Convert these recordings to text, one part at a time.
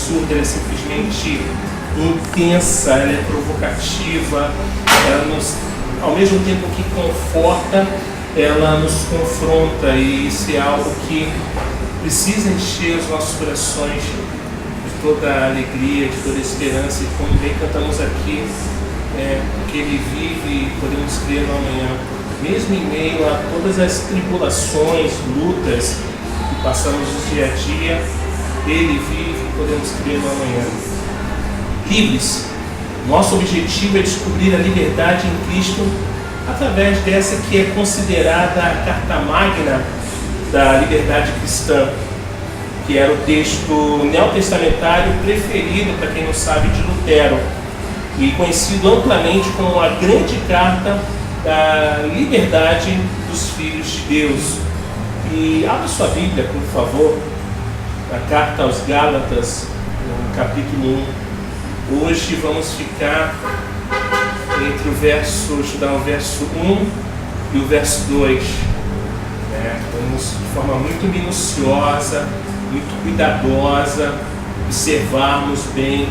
absurda, ela é simplesmente intensa, ela é provocativa, ela nos, ao mesmo tempo que conforta, ela nos confronta, e isso é algo que precisa encher os nossos corações de toda a alegria, de toda a esperança, e como bem cantamos aqui, porque Ele vive, podemos crer no amanhã, mesmo em meio a todas as tribulações, lutas que passamos no dia a dia, Ele vive, podemos crer no amanhã. Livres. Nosso objetivo é descobrir a liberdade em Cristo através dessa que é considerada a carta magna da liberdade cristã, que era o texto neotestamentário preferido, para quem não sabe, de Lutero, e conhecido amplamente como a grande carta da liberdade dos filhos de Deus. E abra sua Bíblia, por favor, na carta aos Gálatas, no capítulo 1. Hoje vamos ficar entre estudar o verso 1 e o verso 2. Vamos de forma muito minuciosa, muito cuidadosa, observarmos bem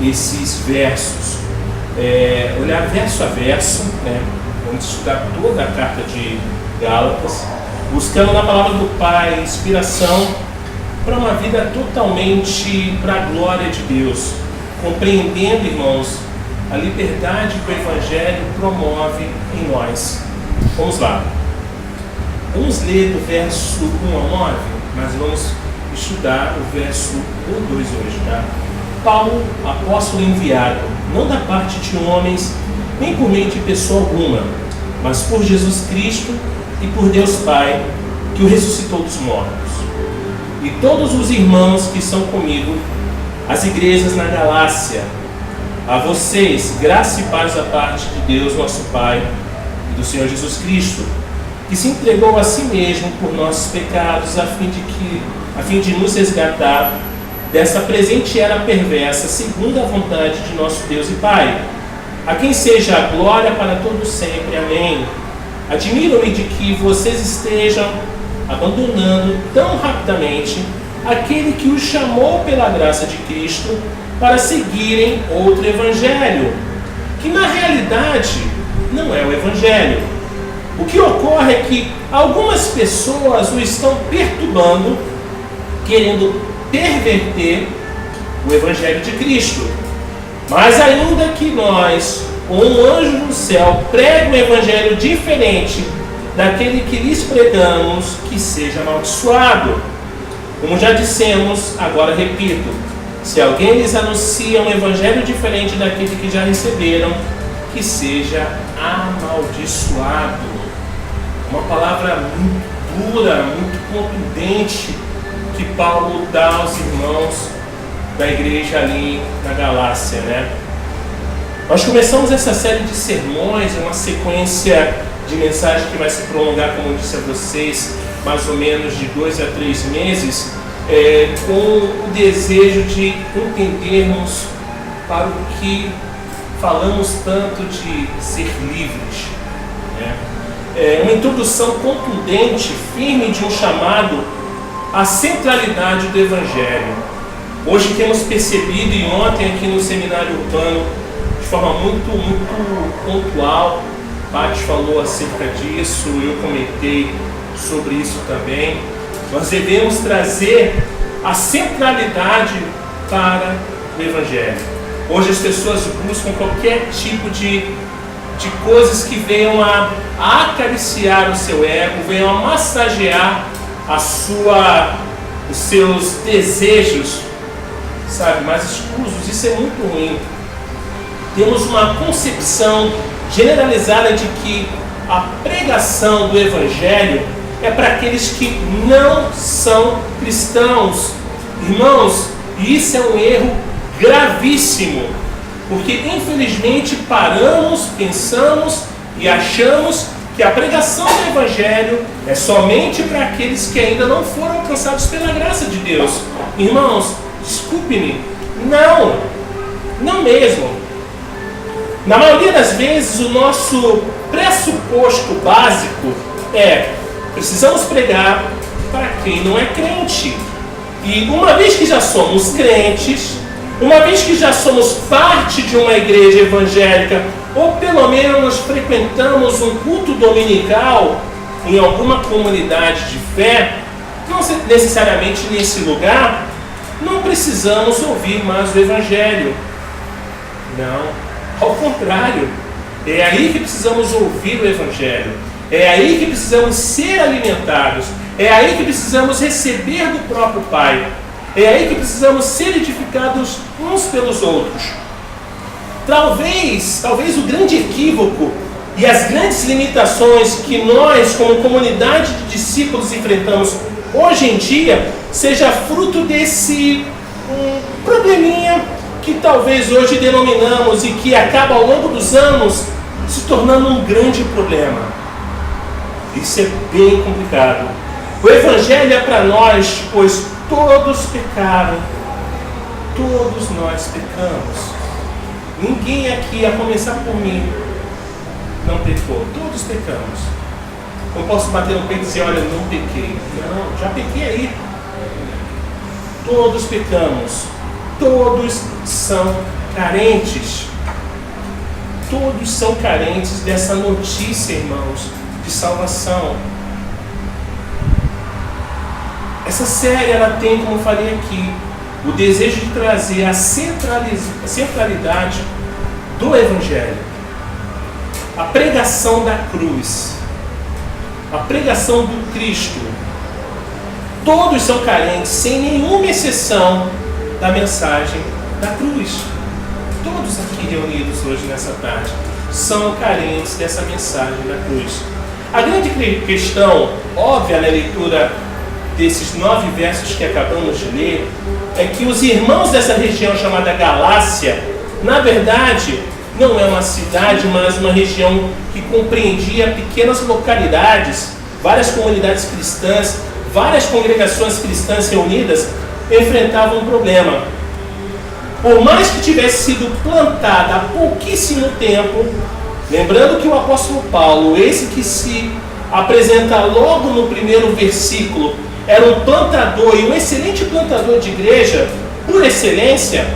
esses versos. Olhar verso a verso, vamos estudar toda a carta de Gálatas, buscando na palavra do Pai inspiração para uma vida totalmente para a glória de Deus, compreendendo, irmãos, a liberdade que o Evangelho promove em nós. Vamos lá. Vamos ler do verso 1 ao 9, mas vamos estudar o verso 1 e 2 hoje, tá? Paulo, apóstolo enviado, não da parte de homens, nem por meio de pessoa alguma, mas por Jesus Cristo e por Deus Pai, que o ressuscitou dos mortos. E todos os irmãos que estão comigo, as igrejas na Galácia, a vocês, graça e paz da parte de Deus, nosso Pai, e do Senhor Jesus Cristo, que se entregou a si mesmo por nossos pecados, a fim de nos resgatar dessa presente era perversa, segundo a vontade de nosso Deus e Pai, a quem seja a glória para todos sempre. Amém. Admiro-me de que vocês estejam abandonando tão rapidamente aquele que os chamou pela graça de Cristo para seguirem outro evangelho, que na realidade não é o evangelho. O que ocorre é que algumas pessoas o estão perturbando, querendo perverter o evangelho de Cristo. Mas ainda que nós, ou um anjo no céu, pregue um evangelho diferente daquele que lhes pregamos, que seja amaldiçoado. Como já dissemos, agora repito: se alguém lhes anuncia um evangelho diferente daquele que já receberam, que seja amaldiçoado. Uma palavra muito dura, muito contundente, que Paulo dá aos irmãos da igreja ali na Galácia, Nós começamos essa série de sermões, uma sequência de mensagem que vai se prolongar, como eu disse a vocês, mais ou menos de 2 a 3 meses, com o desejo de entendermos para o que falamos tanto de ser livres. Uma introdução contundente, firme, de um chamado à centralidade do Evangelho. Hoje temos percebido, e ontem aqui no seminário urbano, de forma muito pontual, Paty falou acerca disso, eu comentei sobre isso também, nós devemos trazer a centralidade para o Evangelho. Hoje as pessoas buscam qualquer tipo de coisas que venham a acariciar o seu ego, venham a massagear os seus desejos, mais escusos. Isso é muito ruim. Temos uma concepção generalizada de que a pregação do Evangelho é para aqueles que não são cristãos. Irmãos, isso é um erro gravíssimo, porque infelizmente paramos, pensamos e achamos que a pregação do Evangelho é somente para aqueles que ainda não foram alcançados pela graça de Deus. Irmãos, desculpe-me, não mesmo. Na maioria das vezes, o nosso pressuposto básico é: precisamos pregar para quem não é crente. E uma vez que já somos crentes, uma vez que já somos parte de uma igreja evangélica, ou pelo menos frequentamos um culto dominical em alguma comunidade de fé, não necessariamente nesse lugar, não precisamos ouvir mais o Evangelho. Não, ao contrário, é aí que precisamos ouvir o Evangelho, é aí que precisamos ser alimentados, é aí que precisamos receber do próprio Pai, é aí que precisamos ser edificados uns pelos outros. Talvez o grande equívoco e as grandes limitações que nós, como comunidade de discípulos, enfrentamos hoje em dia, seja fruto desse probleminha que talvez hoje denominamos e que acaba ao longo dos anos se tornando um grande problema. Isso é bem complicado. O Evangelho é para nós, pois todos pecaram, todos nós pecamos. Ninguém aqui, a começar por mim, não pecou. Todos pecamos. Eu posso bater no peito e dizer, olha, não pequei. Não, já pequei aí. Todos pecamos. Todos são carentes. Todos são carentes dessa notícia, irmãos, de salvação. Essa série, ela tem, como eu falei aqui, o desejo de trazer a centralidade do Evangelho. A pregação da cruz. A pregação do Cristo. Todos são carentes, sem nenhuma exceção, da mensagem da cruz. Todos aqui reunidos hoje nessa tarde são carentes dessa mensagem da cruz. A grande questão, óbvia na leitura desses 9 versos que acabamos de ler, é que os irmãos dessa região chamada Galácia, na verdade, não é uma cidade, mas uma região que compreendia pequenas localidades, várias comunidades cristãs, várias congregações cristãs reunidas, enfrentavam um problema. Por mais que tivesse sido plantada há pouquíssimo tempo, lembrando que o apóstolo Paulo, esse que se apresenta logo no primeiro versículo, era um plantador e um excelente plantador de igreja, por excelência,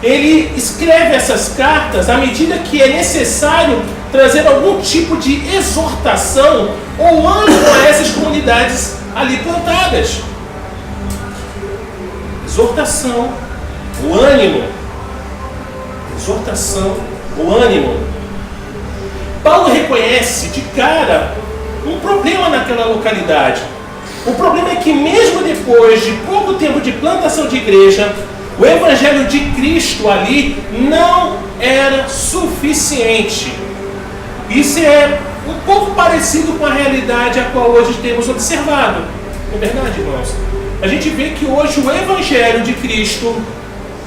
ele escreve essas cartas à medida que é necessário trazer algum tipo de exortação ou ânimo a essas comunidades ali plantadas. Exortação, o ânimo. Exortação, o ânimo. Paulo reconhece de cara um problema naquela localidade. O problema é que mesmo depois de pouco tempo de plantação de igreja, o Evangelho de Cristo ali não era suficiente. Isso é um pouco parecido com a realidade a qual hoje temos observado. Não é verdade, irmãos? A gente vê que hoje o Evangelho de Cristo,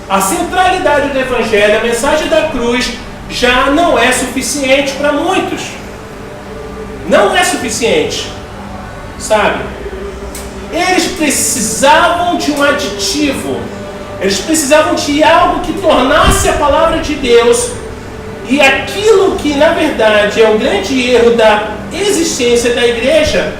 a centralidade do Evangelho, a mensagem da cruz, já não é suficiente para muitos. Não é suficiente. Sabe? Eles precisavam de um aditivo. Eles precisavam de algo que tornasse a palavra de Deus e aquilo que, na verdade, é o grande erro da existência da igreja,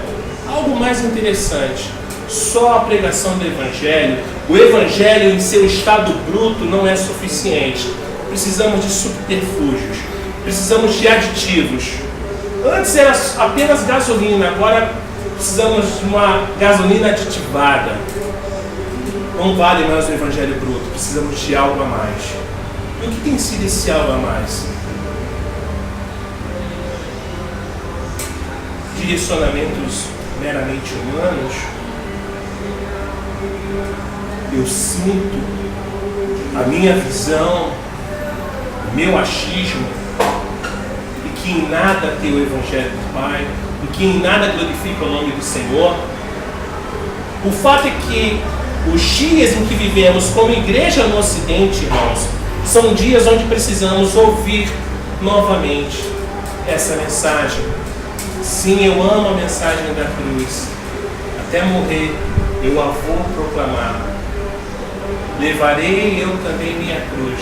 algo mais interessante. Só a pregação do Evangelho, o Evangelho em seu estado bruto não é suficiente. Precisamos de subterfúgios, precisamos de aditivos. Antes era apenas gasolina, agora precisamos de uma gasolina aditivada. Não vale mais o Evangelho bruto, precisamos de algo a mais. E o que tem sido esse algo a mais? Direcionamentos meramente humanos. Eu sinto a minha visão, o meu achismo, e que em nada tem o Evangelho do Pai, e que em nada glorifica o nome do Senhor. O fato é que os dias em que vivemos como igreja no Ocidente, irmãos, são dias onde precisamos ouvir novamente essa mensagem. Sim, eu amo a mensagem da cruz. Até morrer, eu a vou proclamar. Levarei eu também minha cruz,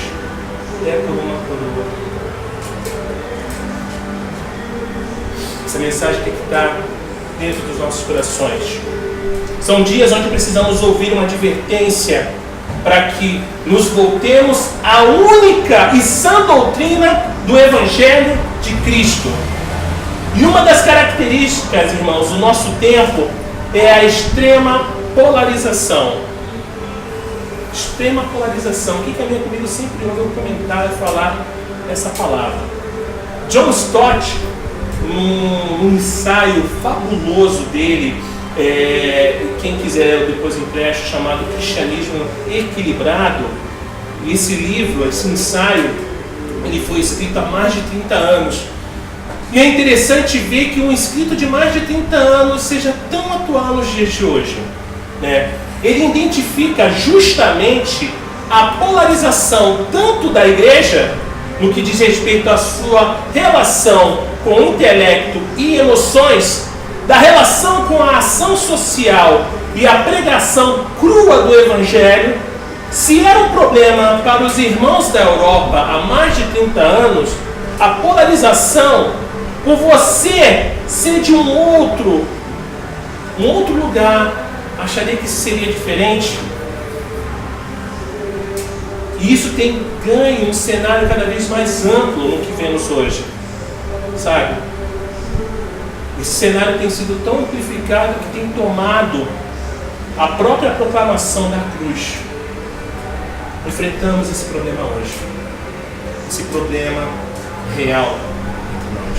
até por uma coroa. Essa mensagem tem que estar dentro dos nossos corações. São dias onde precisamos ouvir uma advertência para que nos voltemos à única e sã doutrina do Evangelho de Cristo. E uma das características, irmãos, do nosso tempo é a extrema polarização. Extrema polarização. Quem caminha comigo sempre ouve eu comentar e falar essa palavra. John Stott, num ensaio fabuloso dele, quem quiser depois empreste, chamado Cristianismo Equilibrado, esse livro, esse ensaio, ele foi escrito há mais de 30 anos. E é interessante ver que um escrito de mais de 30 anos seja tão atual nos dias de hoje, né? Ele identifica justamente a polarização tanto da igreja, no que diz respeito à sua relação com o intelecto e emoções, da relação com a ação social e a pregação crua do Evangelho. Se era um problema para os irmãos da Europa há mais de 30 anos, a polarização, por você ser de um outro lugar, acharia que isso seria diferente. E isso tem ganho um cenário cada vez mais amplo no que vemos hoje, sabe? Esse cenário tem sido tão amplificado que tem tomado a própria proclamação da cruz. Enfrentamos esse problema hoje, esse problema real entre nós.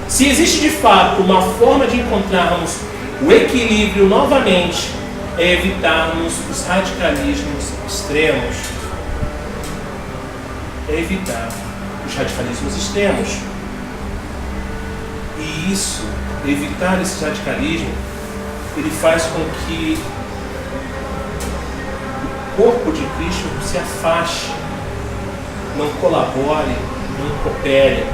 Se existe de fato uma forma de encontrarmos o equilíbrio novamente, é evitarmos os radicalismos extremos. É evitar os radicalismos extremos. E isso, evitar esse radicalismo, ele faz com que o corpo de Cristo se afaste, não colabore, não coopere